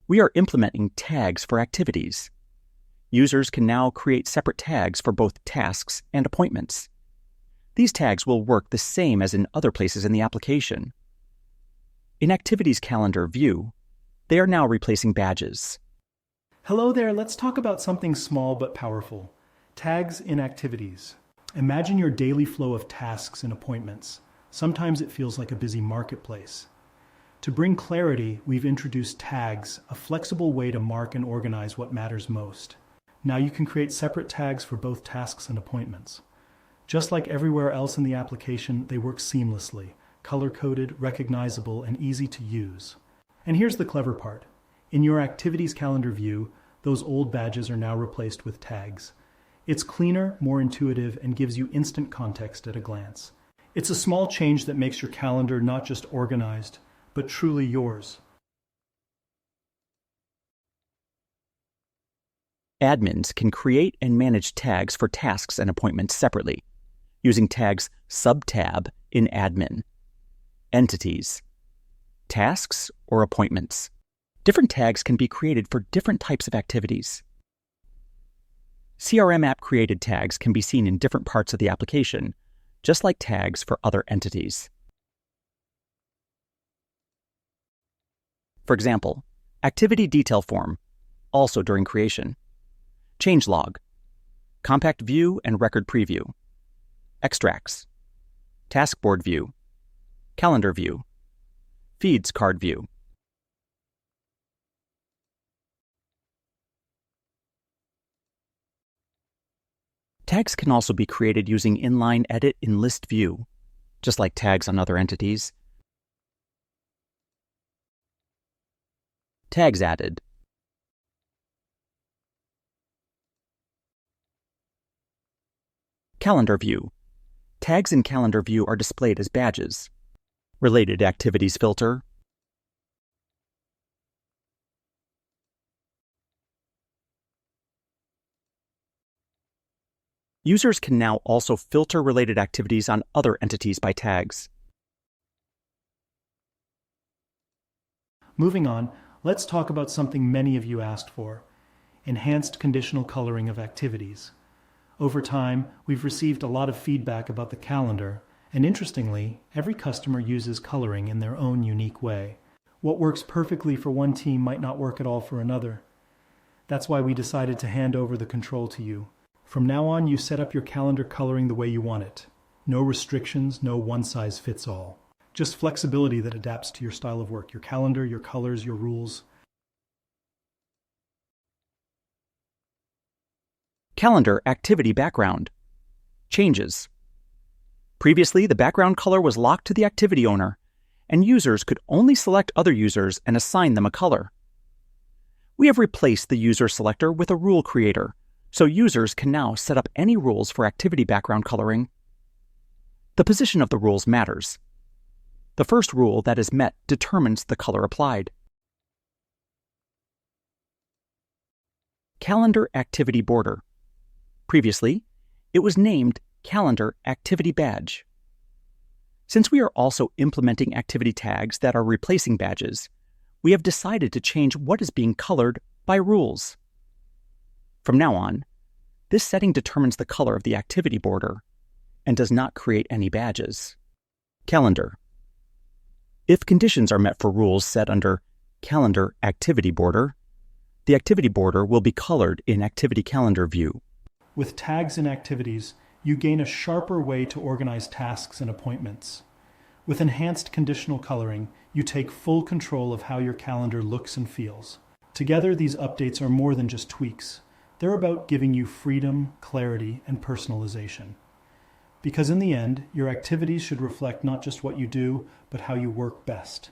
We are implementing tags for activities. Users can now create separate tags for both tasks and appointments. These tags will work the same as in other places in the application. In Activities Calendar view, they are now replacing badges. Hello there, let's talk about something small but powerful. Tags in activities. Imagine your daily flow of tasks and appointments. Sometimes it feels like a busy marketplace. To bring clarity, we've introduced tags, a flexible way to mark and organize what matters most. Now you can create separate tags for both tasks and appointments. Just like everywhere else in the application, they work seamlessly, color-coded, recognizable, and easy to use. And here's the clever part. In your Activities Calendar view, those old badges are now replaced with tags. It's cleaner, more intuitive, and gives you instant context at a glance. It's a small change that makes your calendar not just organized, but truly yours. Admins can create and manage tags for tasks and appointments separately, using tags sub-tab in Admin. Entities, tasks, or appointments. Different tags can be created for different types of activities. CRM app created tags can be seen in different parts of the application, just like tags for other entities. For example, activity detail form, also during creation. Changelog, compact view and record preview. Extracts, taskboard view, calendar view, feeds card view. Tags can also be created using inline edit in list view, just like tags on other entities. Tags added. Calendar view. Tags in calendar view are displayed as badges. Related activities filter. Users can now also filter related activities on other entities by tags. Moving on, let's talk about something many of you asked for: enhanced conditional coloring of activities. Over time, we've received a lot of feedback about the calendar, and interestingly, every customer uses coloring in their own unique way. What works perfectly for one team might not work at all for another. That's why we decided to hand over the control to you. From now on, you set up your calendar coloring the way you want it. No restrictions, no one-size-fits-all. Just flexibility that adapts to your style of work, your calendar, your colors, your rules. Calendar activity background. Changes. Previously, the background color was locked to the activity owner, and users could only select other users and assign them a color. We have replaced the user selector with a rule creator, so users can now set up any rules for activity background coloring. The position of the rules matters. The first rule that is met determines the color applied. Calendar activity border. Previously, it was named Calendar Activity Badge. Since we are also implementing activity tags that are replacing badges, we have decided to change what is being colored by rules. From now on, this setting determines the color of the activity border and does not create any badges. Calendar. If conditions are met for rules set under Calendar Activity Border, the activity border will be colored in Activity Calendar view. With tags and activities, you gain a sharper way to organize tasks and appointments. With enhanced conditional coloring, you take full control of how your calendar looks and feels. Together, these updates are more than just tweaks. They're about giving you freedom, clarity, and personalization. Because in the end, your activities should reflect not just what you do, but how you work best.